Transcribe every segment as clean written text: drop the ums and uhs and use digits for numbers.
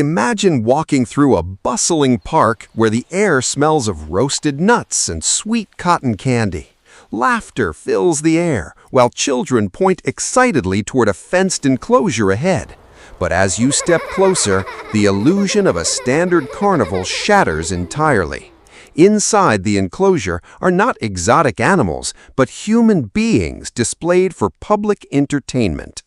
Imagine walking through a bustling park where the air smells of roasted nuts and sweet cotton candy. Laughter fills the air, while children point excitedly toward a fenced enclosure ahead. But as you step closer, the illusion of a standard carnival shatters entirely. Inside the enclosure are not exotic animals, but human beings displayed for public entertainment.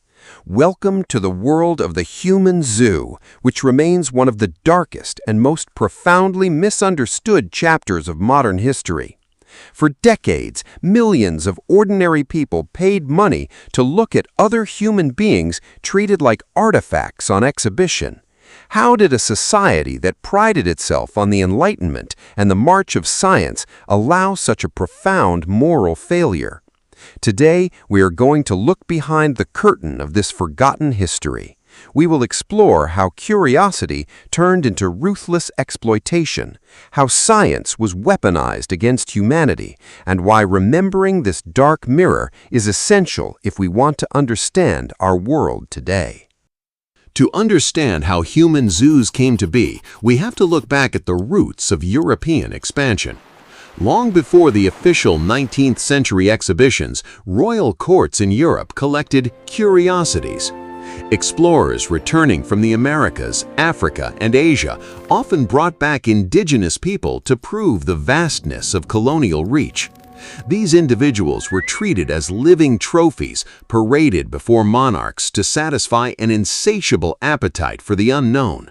Welcome to the world of the human zoo, which remains one of the darkest and most profoundly misunderstood chapters of modern history. For decades, millions of ordinary people paid money to look at other human beings treated like artifacts on exhibition. How did a society that prided itself on the Enlightenment and the march of science allow such a profound moral failure? Today, we are going to look behind the curtain of this forgotten history. We will explore how curiosity turned into ruthless exploitation, how science was weaponized against humanity, and why remembering this dark mirror is essential if we want to understand our world today. To understand how human zoos came to be, we have to look back at the roots of European expansion. Long before the official 19th century exhibitions, royal courts in Europe collected curiosities. Explorers returning from the Americas, Africa, and Asia often brought back indigenous people to prove the vastness of colonial reach. These individuals were treated as living trophies, paraded before monarchs to satisfy an insatiable appetite for the unknown.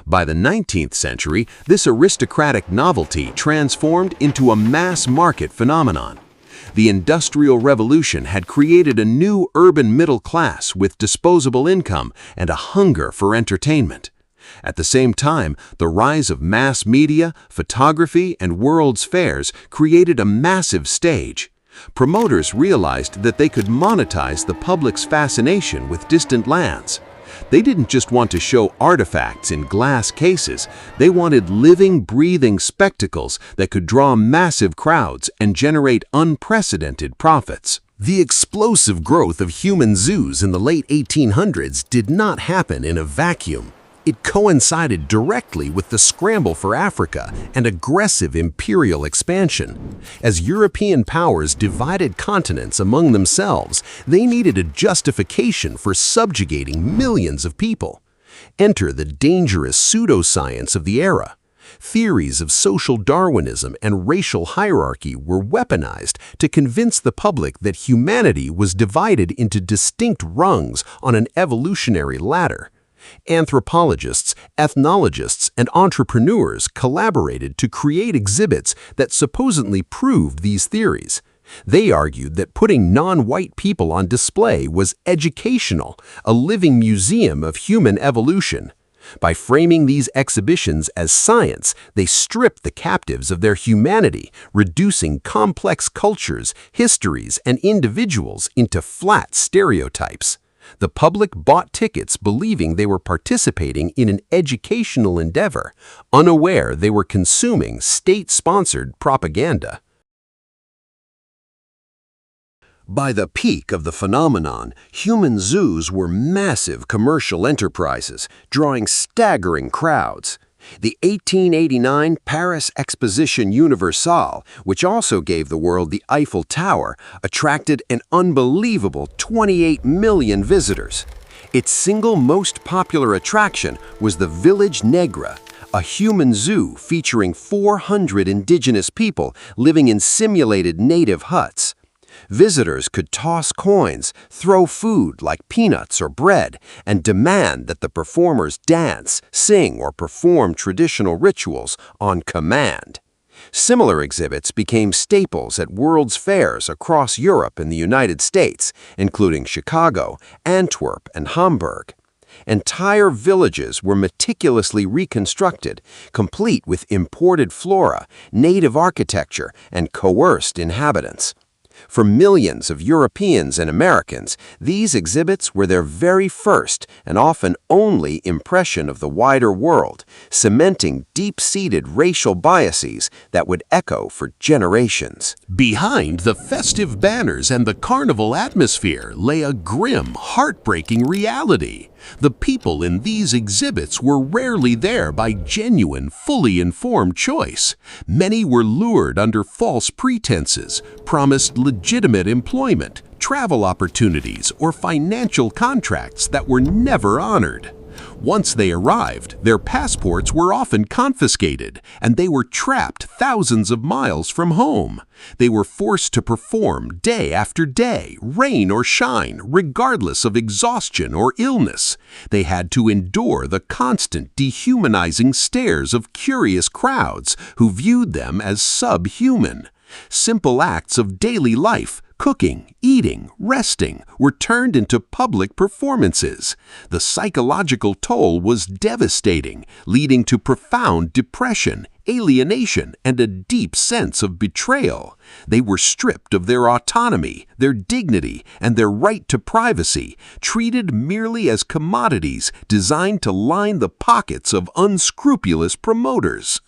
By the 19th century, this aristocratic novelty transformed into a mass market phenomenon. The Industrial Revolution had created a new urban middle class with disposable income and a hunger for entertainment. At the same time, the rise of mass media, photography, and world's fairs created a massive stage. Promoters realized that they could monetize the public's fascination with distant lands. They didn't just want to show artifacts in glass cases, they wanted living, breathing spectacles that could draw massive crowds and generate unprecedented profits. The explosive growth of human zoos in the late 1800s did not happen in a vacuum. It coincided directly with the scramble for Africa and aggressive imperial expansion. As European powers divided continents among themselves, they needed a justification for subjugating millions of people. Enter the dangerous pseudoscience of the era. Theories of social Darwinism and racial hierarchy were weaponized to convince the public that humanity was divided into distinct rungs on an evolutionary ladder. Anthropologists, ethnologists, and entrepreneurs collaborated to create exhibits that supposedly proved these theories. They argued that putting non-white people on display was educational, a living museum of human evolution. By framing these exhibitions as science, they stripped the captives of their humanity, reducing complex cultures, histories, and individuals into flat stereotypes. The public bought tickets believing they were participating in an educational endeavor, unaware they were consuming state-sponsored propaganda. By the peak of the phenomenon, human zoos were massive commercial enterprises, drawing staggering crowds. The 1889 Paris Exposition Universale, which also gave the world the Eiffel Tower, attracted an unbelievable 28 million visitors. Its single most popular attraction was the Village Nègre, a human zoo featuring 400 indigenous people living in simulated native huts. Visitors could toss coins, throw food like peanuts or bread, and demand that the performers dance, sing, or perform traditional rituals on command. Similar exhibits became staples at world's fairs across Europe and the United States, including Chicago, Antwerp, and Hamburg. Entire villages were meticulously reconstructed, complete with imported flora, native architecture, and coerced inhabitants. For millions of Europeans and Americans, these exhibits were their very first and often only impression of the wider world, cementing deep-seated racial biases that would echo for generations. Behind the festive banners and the carnival atmosphere lay a grim, heartbreaking reality. The people in these exhibits were rarely there by genuine, fully informed choice. Many were lured under false pretenses, promised legitimate employment, travel opportunities, or financial contracts that were never honored. Once they arrived, their passports were often confiscated, and they were trapped thousands of miles from home. They were forced to perform day after day, rain or shine, regardless of exhaustion or illness. They had to endure the constant, dehumanizing stares of curious crowds who viewed them as subhuman. Simple acts of daily life, cooking, eating, resting, were turned into public performances. The psychological toll was devastating, leading to profound depression, alienation, and a deep sense of betrayal. They were stripped of their autonomy, their dignity, and their right to privacy, treated merely as commodities designed to line the pockets of unscrupulous promoters.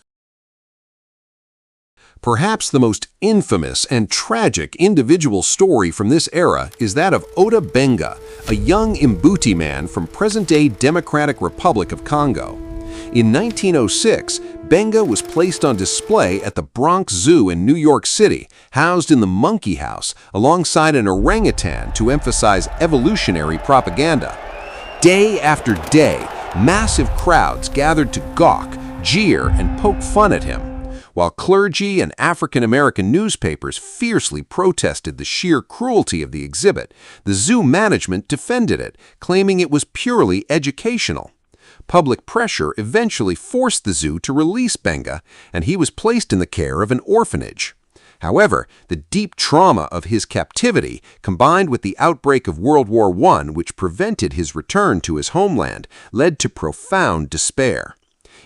Perhaps the most infamous and tragic individual story from this era is that of Ota Benga, a young Mbuti man from present-day Democratic Republic of Congo. In 1906, Benga was placed on display at the Bronx Zoo in New York City, housed in the monkey house alongside an orangutan to emphasize evolutionary propaganda. Day after day, massive crowds gathered to gawk, jeer, and poke fun at him. While clergy and African-American newspapers fiercely protested the sheer cruelty of the exhibit, the zoo management defended it, claiming it was purely educational. Public pressure eventually forced the zoo to release Benga, and he was placed in the care of an orphanage. However, the deep trauma of his captivity, combined with the outbreak of World War I, which prevented his return to his homeland, led to profound despair.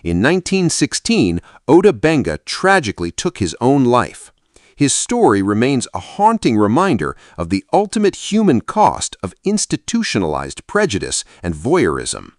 In 1916, Ota Benga tragically took his own life. His story remains a haunting reminder of the ultimate human cost of institutionalized prejudice and voyeurism.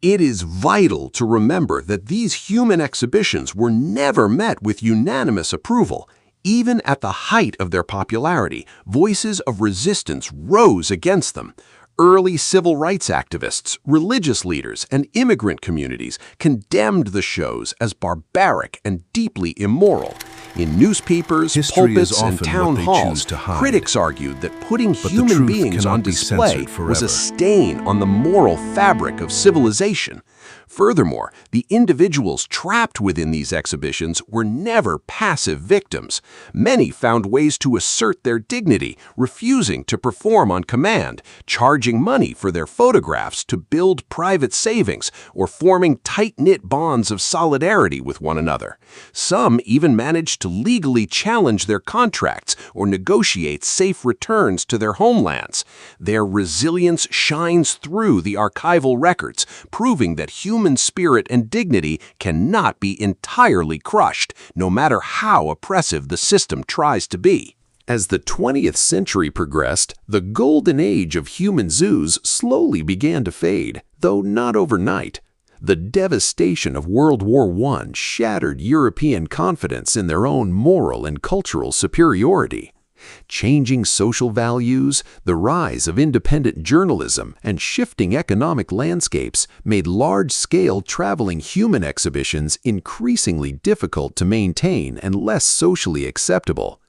It is vital to remember that these human exhibitions were never met with unanimous approval. Even at the height of their popularity, voices of resistance rose against them. Early civil rights activists, religious leaders, and immigrant communities condemned the shows as barbaric and deeply immoral. In newspapers, pulpits, and town halls, critics argued that putting human beings on display was a stain on the moral fabric of civilization. Furthermore, the individuals trapped within these exhibitions were never passive victims. Many found ways to assert their dignity, refusing to perform on command, charging money for their photographs to build private savings, or forming tight-knit bonds of solidarity with one another. Some even managed to legally challenge their contracts or negotiate safe returns to their homelands. Their resilience shines through the archival records, proving that human spirit and dignity cannot be entirely crushed, no matter how oppressive the system tries to be. As the 20th century progressed, the golden age of human zoos slowly began to fade, though not overnight. The devastation of World War I shattered European confidence in their own moral and cultural superiority. Changing social values, the rise of independent journalism, and shifting economic landscapes made large-scale traveling human exhibitions increasingly difficult to maintain and less socially acceptable.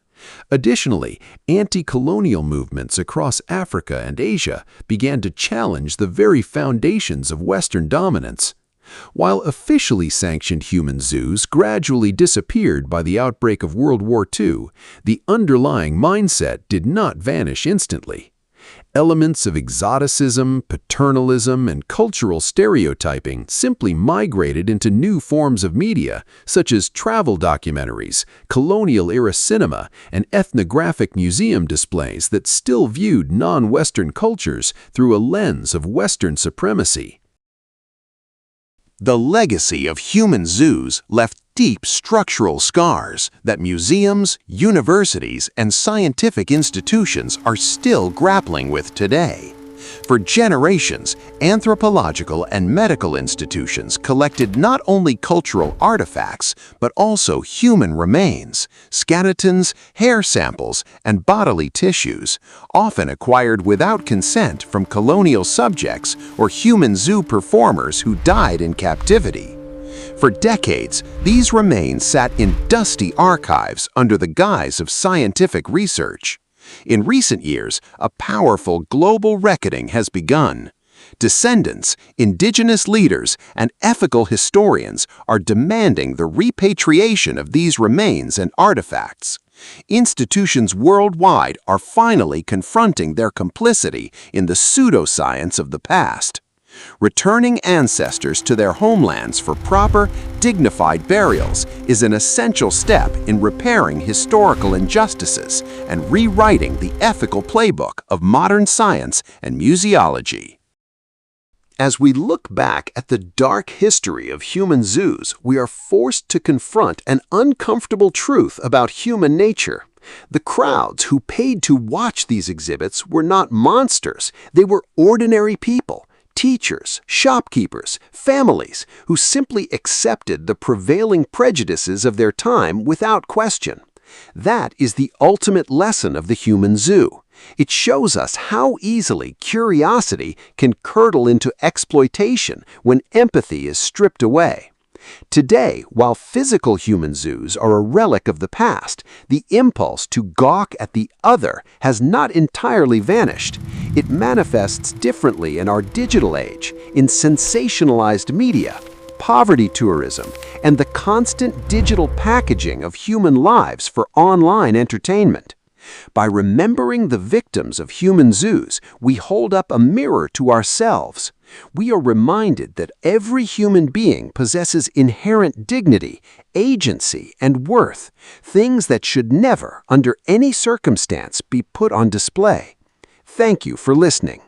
Additionally, anti-colonial movements across Africa and Asia began to challenge the very foundations of Western dominance. While officially sanctioned human zoos gradually disappeared by the outbreak of World War II, the underlying mindset did not vanish instantly. Elements of exoticism, paternalism, and cultural stereotyping simply migrated into new forms of media, such as travel documentaries, colonial-era cinema, and ethnographic museum displays that still viewed non-Western cultures through a lens of Western supremacy. The legacy of human zoos left deep structural scars that museums, universities, and scientific institutions are still grappling with today. For generations, anthropological and medical institutions collected not only cultural artifacts, but also human remains, skeletons, hair samples, and bodily tissues, often acquired without consent from colonial subjects or human zoo performers who died in captivity. For decades, these remains sat in dusty archives under the guise of scientific research. In recent years, a powerful global reckoning has begun. Descendants, indigenous leaders, and ethical historians are demanding the repatriation of these remains and artifacts. Institutions worldwide are finally confronting their complicity in the pseudoscience of the past. Returning ancestors to their homelands for proper, dignified burials is an essential step in repairing historical injustices and rewriting the ethical playbook of modern science and museology. As we look back at the dark history of human zoos, we are forced to confront an uncomfortable truth about human nature. The crowds who paid to watch these exhibits were not monsters, they were ordinary people. Teachers, shopkeepers, families who simply accepted the prevailing prejudices of their time without question. That is the ultimate lesson of the human zoo. It shows us how easily curiosity can curdle into exploitation when empathy is stripped away. Today, while physical human zoos are a relic of the past, the impulse to gawk at the other has not entirely vanished. It manifests differently in our digital age, in sensationalized media, poverty tourism, and the constant digital packaging of human lives for online entertainment. By remembering the victims of human zoos, we hold up a mirror to ourselves. We are reminded that every human being possesses inherent dignity, agency, and worth, things that should never, under any circumstance, be put on display. Thank you for listening.